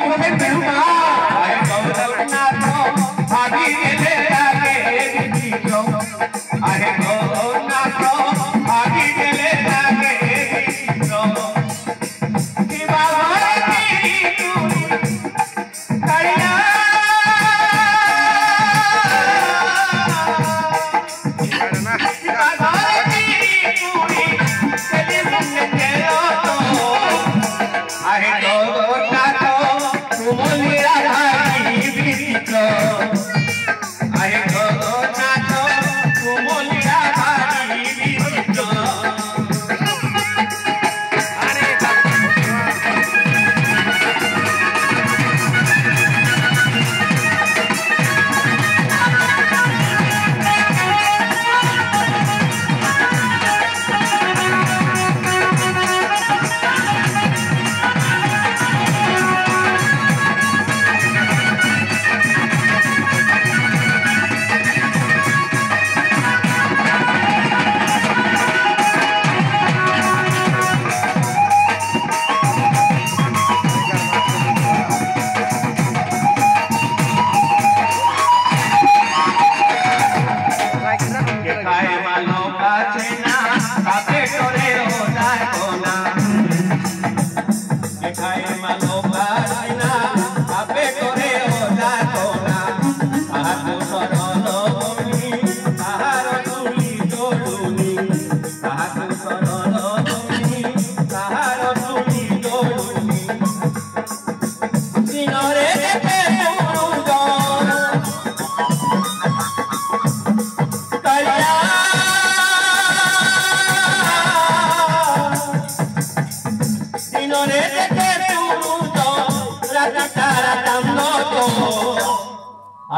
मोहे पेरुमा आए गौरनाथ भाभी ले लागे बिचित्रो आए गौरनाथ भाभी ले लागे बिचित्रो कि बाबा की चूड़ी कड़िया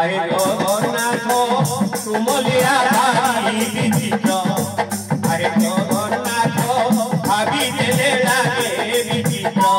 आए गौरनाथ तुमलिया भाभी बिचित्रो आए गौरनाथ भाभी ले लागे बिचित्रो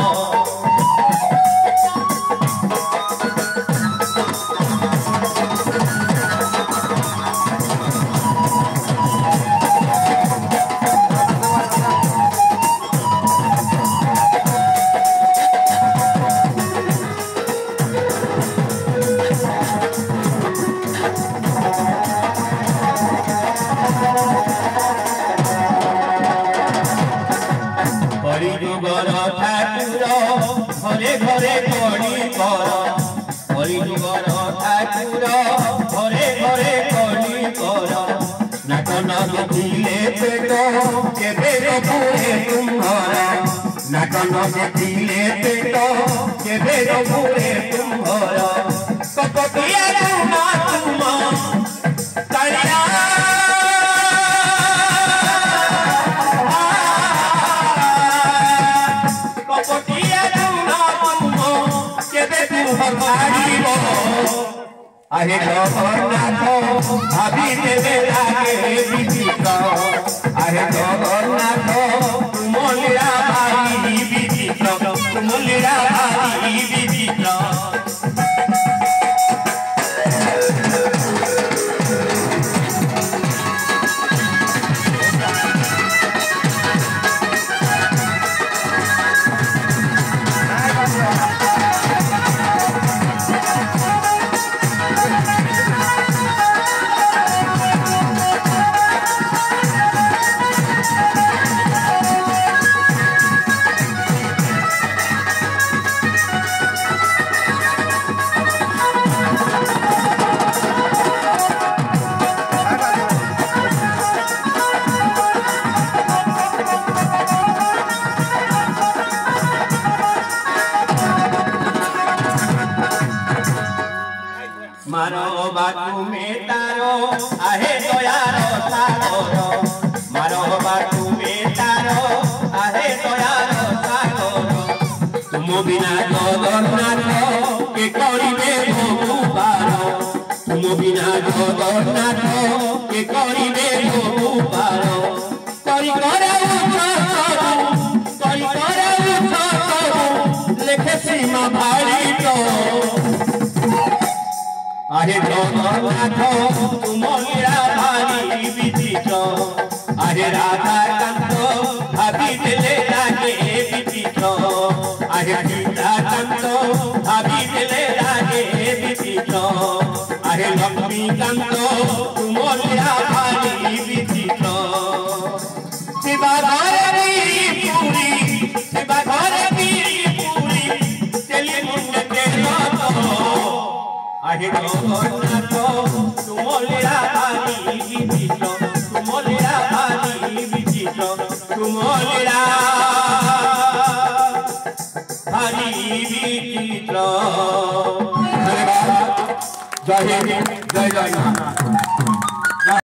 घरे घरे कड़ी कर हरिजुगर ठाकुर घरे घरे कड़ी कर नाटन देखिले पेट केबे रघुरे तुम्हारा नाटन देखिले पेट केबे रघुरे तुम्हारा कपटिया तुमा तुमा कड़िया अरे गौरनाथ भाभी ले लागे बिचित्रो अरे गौरनाथ तुमलिया भाभी बिचित्रो तुमलिया भाभी बिचित्रो मारो बाटू में तारो आहे दयारो सागरो मारो बाटू में तारो आहे दयारो सागरो तुम बिना जगन्नाथ के करिबे भोगु पारो तुम बिना जगन्नाथ के करिबे भोगु पारो करि करे लेखे सीमा भारी तो अरे जगन्नाथ तुमलिया भारी बिचित्रो अरे राधा कांत भाभी ले लागे बिचित्रो अरे सीता कांत लक्ष्मीकांत तुमलिया भारी विचित्र शिवा घरे पूरी शिवा घरे पूरी चली मुंडे तेलो आहे जगन्नाथ तुमलिया भारी विचित्र तुमलिया भारी विचित्र तुमलिया भारी विचित्र जय हिंद जय जगन्नाथ।